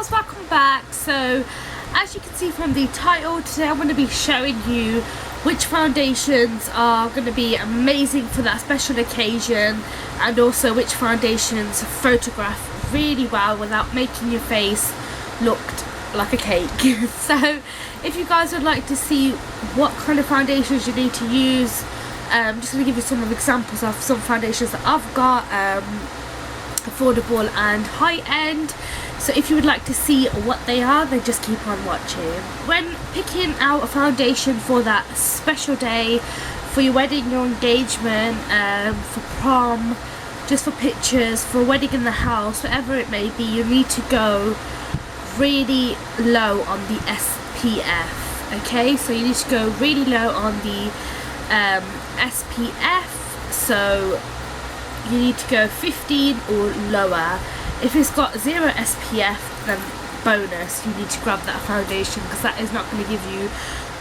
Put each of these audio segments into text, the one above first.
girls, welcome back. So as you can see from the title, today I'm going to be showing you which foundations are going to be amazing for that special occasion, and also which foundations photograph really well without making your face look like a cake. So if you guys would like to see what kind of foundations you need to use, I'm just going to give you some examples of some foundations that I've got, affordable and high-end. So if you would like to see what they are, then just keep on watching. When picking out a foundation for that special day, for your wedding, your engagement, for prom, just for pictures, for a wedding in the house, whatever it may be, you need to go really low on the SPF. Okay, so you need to go really low on the SPF. So you need to go 15 or lower. If it's got 0 SPF, then bonus, you need to grab that foundation, because that is not going to give you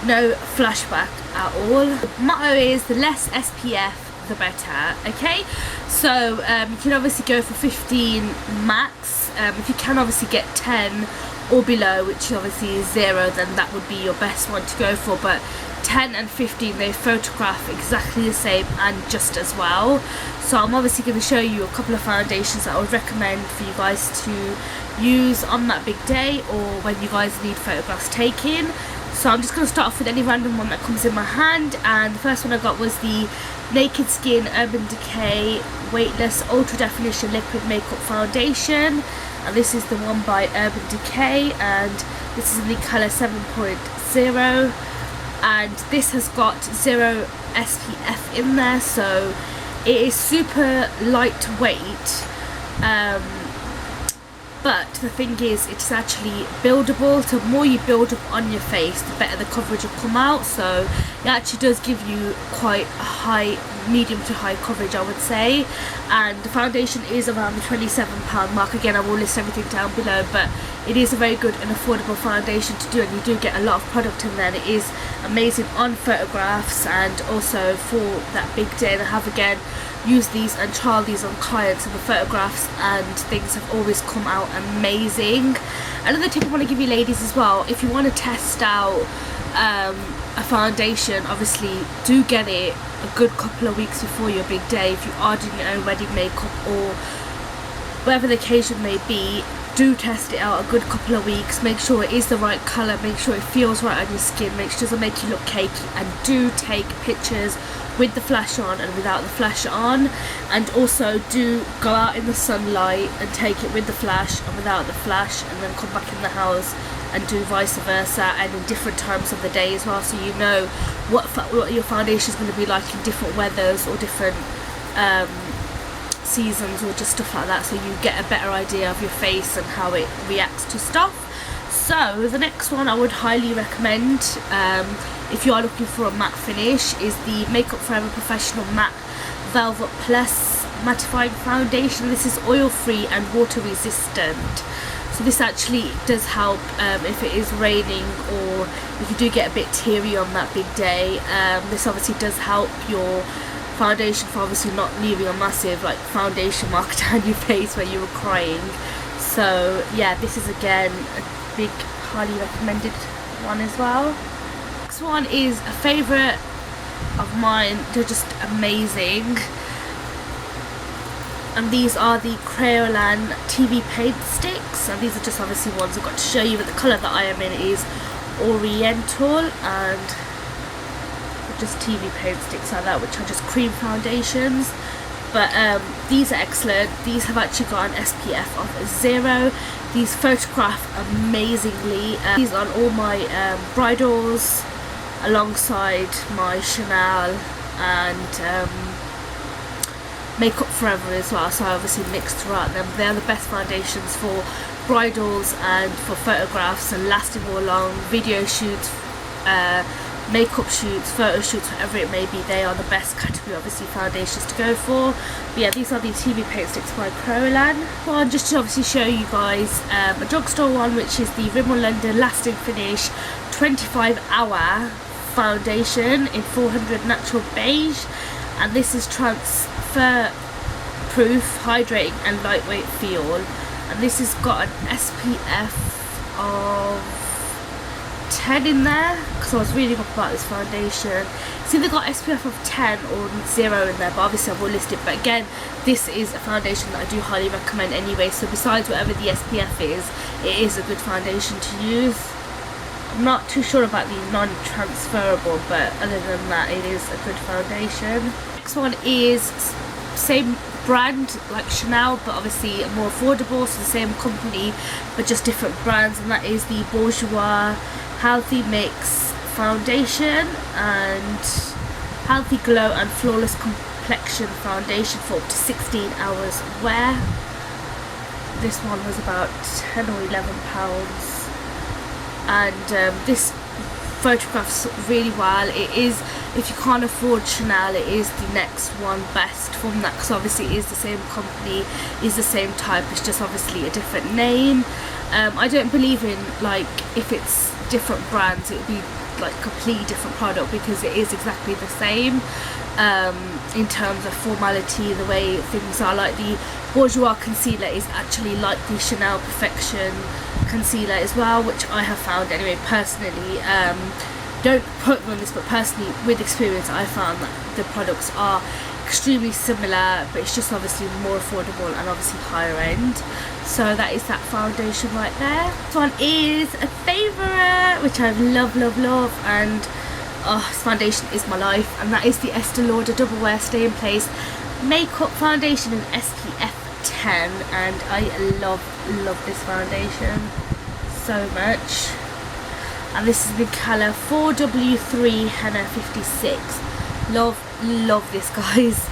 no flashback at all. The motto is the less SPF the better. Okay, so you can obviously go for 15 max. If you can obviously get 10 or below, which obviously is 0, then that would be your best one to go for. But 10 and 15, they photograph exactly the same and just as well. So I'm obviously going to show you a couple of foundations that I would recommend for you guys to use on that big day, or when you guys need photographs taken. So I'm just going to start off with any random one that comes in my hand, and the first one I got was the Naked Skin Urban Decay Weightless Ultra Definition Liquid Makeup Foundation, and this is the one by Urban Decay, and this is in the colour 7.0, and this has got 0 SPF in there, so it is super lightweight, but the thing is, it's actually buildable. So the more you build up on your face, the better the coverage will come out. So it actually does give you quite a high, medium to high coverage, I would say. And the foundation is around the £27 mark. Again, I will list everything down below, but it is a very good and affordable foundation to do, and you do get a lot of product in there, and it is amazing on photographs and also for that big day. And I have again used these and trialed these on clients, and the photographs and things have always come out amazing. Another tip I want to give you ladies as well, if you want to test out a foundation, obviously do get it a good couple of weeks before your big day. If you are doing your own wedding makeup or whatever the occasion may be, do test it out a good couple of weeks. Make sure it is the right colour, make sure it feels right on your skin, make sure it doesn't make you look cakey, and do take pictures with the flash on and without the flash on. And also do go out in the sunlight and take it with the flash and without the flash, and then come back in the house and do vice versa, and in different times of the day as well, so you know what your foundation is going to be like in different weathers or different seasons or just stuff like that, so you get a better idea of your face and how it reacts to stuff. So the next one I would highly recommend, if you are looking for a matte finish, is the Makeup Forever Professional Matte Velvet Plus Mattifying Foundation. This is oil free and water resistant, so this actually does help if it is raining or if you do get a bit teary on that big day. This obviously does help your foundation for obviously not leaving a massive like foundation mark down your face where you were crying. So yeah, this is again a big highly recommended one as well. Next one is a favourite of mine, they're just amazing, and these are the Kroylan TV paint sticks, and these are just obviously ones I've got to show you, but the colour that I am in is Oriental, and just TV paint sticks like that, which are just cream foundations. But these are excellent. These have actually got an SPF of 0. These photograph amazingly. These on all my bridals, alongside my Chanel and Makeup Forever as well, so I obviously mixed throughout them. They're the best foundations for bridals and for photographs and lasting all long, video shoots, makeup shoots, photo shoots, whatever it may be. They are the best category obviously foundations to go for. But yeah, these are the TV paint sticks by Kroylan. Well, just to obviously show you guys a drugstore one, which is the Rimmel London Lasting Finish 25-hour foundation in 400 Natural Beige, and this is transfer proof, hydrating and lightweight feel. and this has got an SPF of 10 in there, because I was reading up about this foundation. It's either got SPF of 10 or 0 in there, but obviously I will list it. But again, this is a foundation that I do highly recommend anyway, so besides whatever the SPF is, it is a good foundation to use. I'm not too sure about the non-transferable, but other than that, it is a good foundation. Next one is same brand like Chanel, but obviously more affordable, so the same company but just different brands, and that is the Bourjois Healthy Mix Foundation and Healthy Glow and Flawless Complexion Foundation for up to 16 hours wear. This one was about 10 or 11 pounds, and this photographs really well. It is, if you can't afford Chanel, it is the next one best from that, because obviously it is the same company, is the same type, it's just obviously a different name. I don't believe in, like, if it's different brands it would be like completely different product, because it is exactly the same in terms of formality, the way things are. Like the Bourjois concealer is actually like the Chanel Perfection concealer as well, which I have found anyway personally. Don't quote me on this, but personally with experience I found that the products are extremely similar, but it's just obviously more affordable and obviously higher end. So that is that foundation right there. This one is a favourite, which I love, and this foundation is my life, and that is the Estee Lauder Double Wear Stay in Place Makeup Foundation in SPF 10, and I love this foundation so much. And this is the colour 4W3 Henna 56. Love this, guys.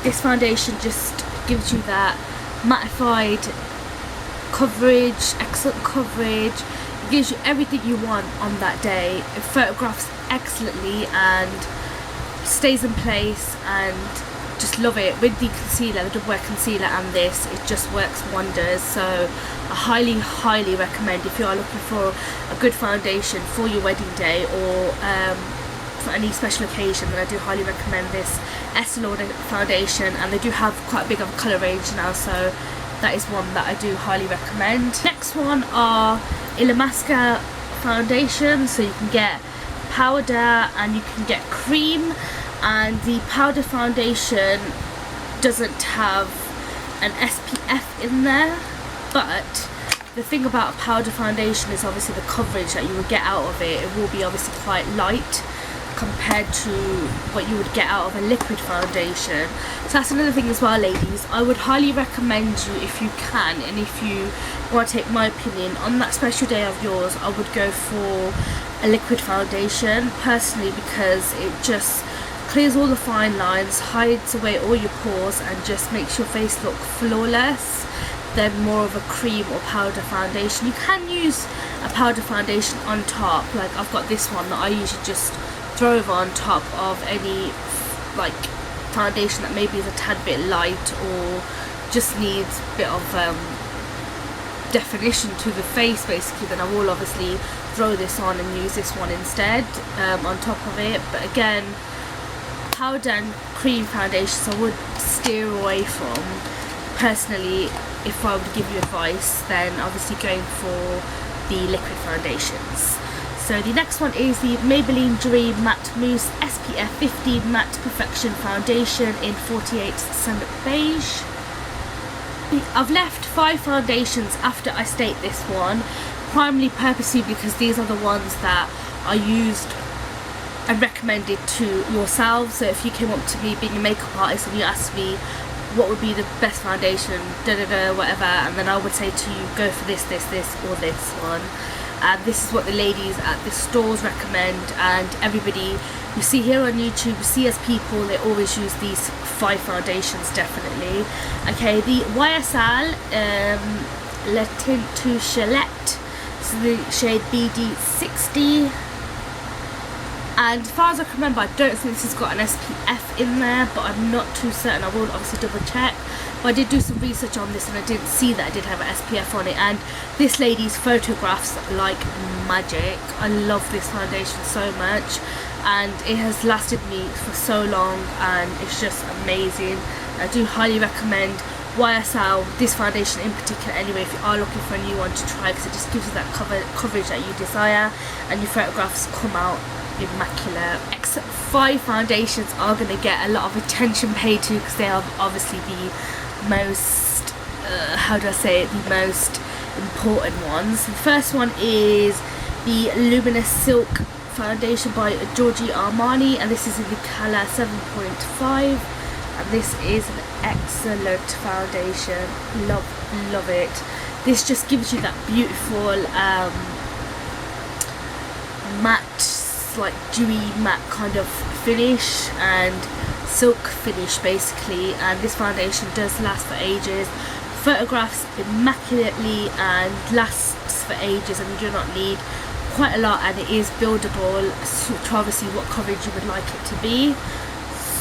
This foundation just gives you that mattified coverage, excellent coverage. It gives you everything you want on that day. It photographs excellently and stays in place, and just love it. With the concealer, the double wear concealer, and this, it just works wonders. So I highly recommend, if you are looking for a good foundation for your wedding day or for any special occasion, then I do highly recommend this Estee Lauder foundation, and they do have quite a big of a colour range now, so that is one that I do highly recommend. Next one are Illamasqua foundation, so you can get powder and you can get cream, and the powder foundation doesn't have an SPF in there, but the thing about a powder foundation is obviously the coverage that you will get out of it. It will be obviously quite light compared to what you would get out of a liquid foundation. So that's another thing as well, ladies. I would highly recommend you, if you can, and if you want to take my opinion, on that special day of yours, I would go for a liquid foundation personally, because it just clears all the fine lines, hides away all your pores, and just makes your face look flawless, than more of a cream or powder foundation. You can use a powder foundation on top, like I've got this one that I usually just throw over on top of any like foundation that maybe is a tad bit light or just needs a bit of definition to the face basically. Then I will obviously throw this on and use this one instead on top of it. But again, powder and cream foundations I would steer away from personally. If I would give you advice, then obviously going for the liquid foundations. So the next one is the Maybelline Dream Matte Mousse SPF 50 Matte Perfection Foundation in 48 Sun Beige. I've left 5 foundations after I state this one, primarily purposely because these are the ones that I used and recommended to yourselves. So if you came up to me being a makeup artist and you asked me what would be the best foundation, whatever, and then I would say to you, go for this, or this one. And this is what the ladies at the stores recommend, and everybody you see here on YouTube, you see as people, they always use these 5 foundations, definitely. Okay, the YSL Le Tint to Chalette, this is the shade BD60. And as far as I can remember, I don't think this has got an SPF in there, but I'm not too certain. I will obviously double check. But I did do some research on this and I didn't see that it did have an SPF on it. And this lady's photographs like magic. I love this foundation so much, and it has lasted me for so long, and it's just amazing. I do highly recommend YSL, this foundation in particular anyway, if you are looking for a new one to try, because it just gives you that coverage that you desire, and your photographs come out immaculate. Next 5 foundations are going to get a lot of attention paid to, because they are obviously the most, how do I say it, the most important ones. The first one is the Luminous Silk foundation by Giorgio Armani, and this is in the colour 7.5, and this is an excellent foundation. Love it. This just gives you that beautiful matte, like dewy matte kind of finish and silk finish basically, and this foundation does last for ages, photographs immaculately and lasts for ages, and you do not need quite a lot, and it is buildable to obviously what coverage you would like it to be.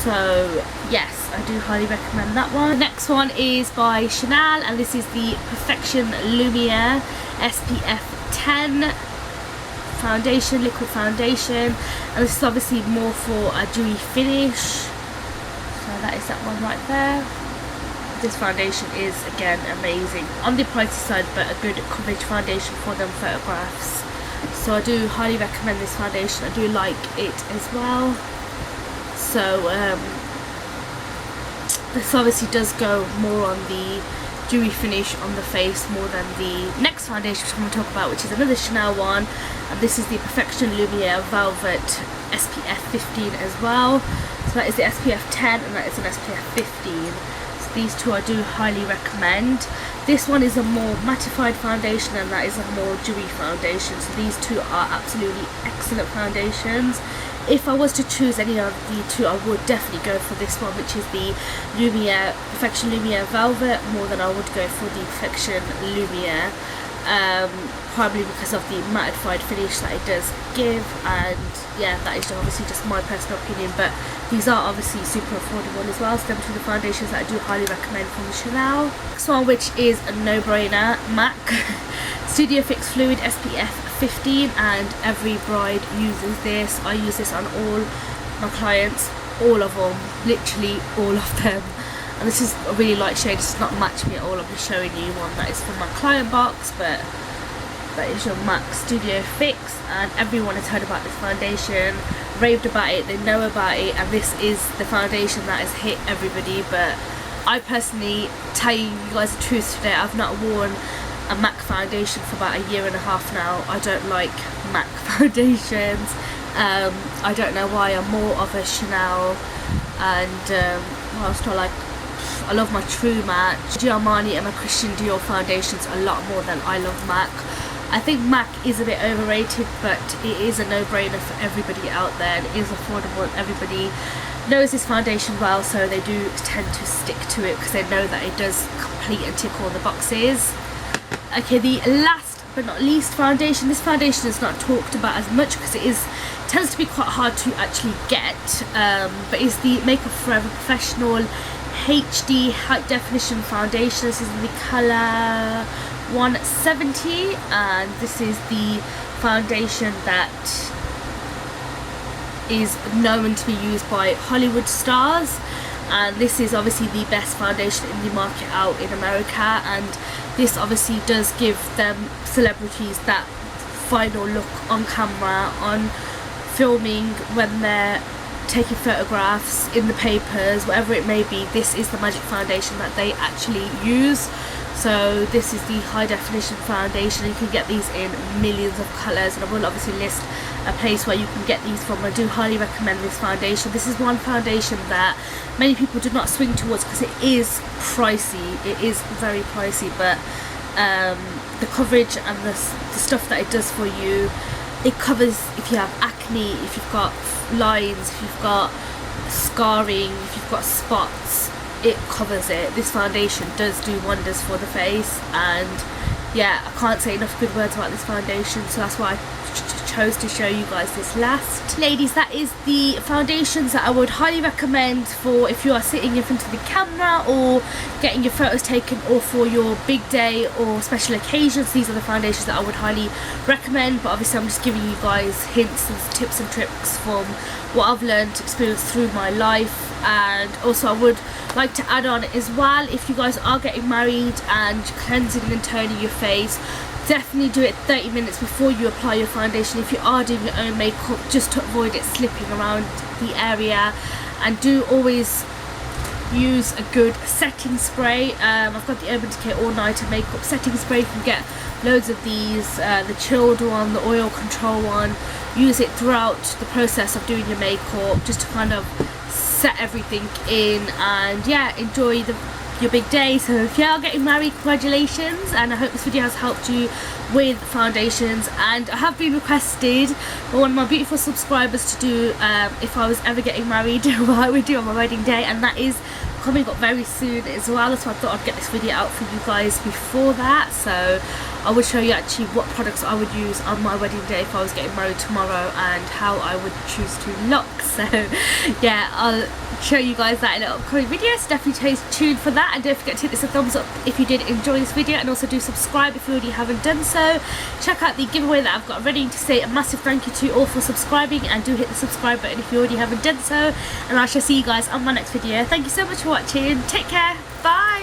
So yes, I do highly recommend that one. The next one is by Chanel, and this is the Perfection Lumiere SPF 10 foundation, liquid foundation, and this is obviously more for a dewy finish. So that is that one right there. This foundation is again amazing, on the pricey side, but a good coverage foundation for them photographs. So I do highly recommend this foundation. I do like it as well. So this obviously does go more on the dewy finish on the face more than the next foundation which I'm going to talk about, which is another Chanel one, and this is the Perfection Lumiere Velvet SPF 15 as well. So that is the SPF 10 and that is an SPF 15. So these two I do highly recommend. This one is a more mattified foundation and that is a more dewy foundation. So these two are absolutely excellent foundations. If I was to choose any of the two, I would definitely go for this one, which is the Lumiere, Perfection Lumiere Velvet, more than I would go for the Perfection Lumiere. Probably because of the mattified finish that it does give, and yeah, that is obviously just my personal opinion, but these are obviously super affordable as well. So them two are the foundations that I do highly recommend from Chanel. Next one, which is a no-brainer, MAC Studio Fix Fluid SPF 15, and every bride uses this. I use this on all my clients, all of them, literally all of them. And this is a really light shade, this does not match me at all. I'll be showing you one that is from my client box, but that is your MAC Studio Fix, and everyone has heard about this foundation, raved about it, they know about it, and this is the foundation that has hit everybody. But I personally tell you guys the truth today, I've not worn a MAC foundation for about 1.5 years now. I don't like MAC foundations. I don't know why. I'm more of a Chanel, and what else do I like? I love my True Match, Armani and my Christian Dior foundations a lot more than I love MAC. I think MAC is a bit overrated, but it is a no-brainer for everybody out there. It is affordable and everybody knows this foundation well, so they do tend to stick to it because they know that it does complete and tick all the boxes. Okay, the last but not least foundation. This foundation is not talked about as much because it tends to be quite hard to actually get, but it's the Makeup Forever Professional HD High Definition Foundation. This is in the colour 170, and this is the foundation that is known to be used by Hollywood stars, and this is obviously the best foundation in the market out in America, and this obviously does give them celebrities that final look on camera, on filming, when they're taking photographs, in the papers, whatever it may be. This is the magic foundation that they actually use. So this is the high definition foundation. You can get these in millions of colours, and I will obviously list a place where you can get these from. I do highly recommend this foundation. This is one foundation that many people do not swing towards because it is pricey. It is very pricey, but the coverage and the stuff that it does for you, it covers if you have acne, if you've got lines, if you've got scarring, if you've got spots, it covers it. This foundation does do wonders for the face, and yeah, I can't say enough good words about this foundation, so that's why I chose to show you guys this last. Ladies, that is the foundations that I would highly recommend for if you are sitting in front of the camera or getting your photos taken, or for your big day or special occasions. These are the foundations that I would highly recommend, but obviously I'm just giving you guys hints and tips and tricks from what I've learned, experienced through my life. And also I would like to add on as well, if you guys are getting married and cleansing and toning your face, definitely do it 30 minutes before you apply your foundation if you are doing your own makeup, just to avoid it slipping around the area. And do always use a good setting spray. I've got the Urban Decay All Nighter Makeup Setting Spray. You can get loads of these, the chilled one, the oil control one. Use it throughout the process of doing your makeup, just to kind of set everything in, and yeah, enjoy your big day. So if you are getting married, congratulations, and I hope this video has helped you with foundations. And I have been requested by one of my beautiful subscribers to do if I was ever getting married, what I would do on my wedding day, and that is coming up very soon as well. So I thought I'd get this video out for you guys before that. So I would show you actually what products I would use on my wedding day if I was getting married tomorrow, and how I would choose to look. So yeah, I'll show you guys that in an upcoming video, so definitely stay tuned for that. And don't forget to hit this a thumbs up if you did enjoy this video, and also do subscribe if you already haven't done so. Check out the giveaway that I've got ready to say a massive thank you to all for subscribing, and do hit the subscribe button if you already haven't done so. And I shall see you guys on my next video. Thank you so much for watching. Take care. Bye.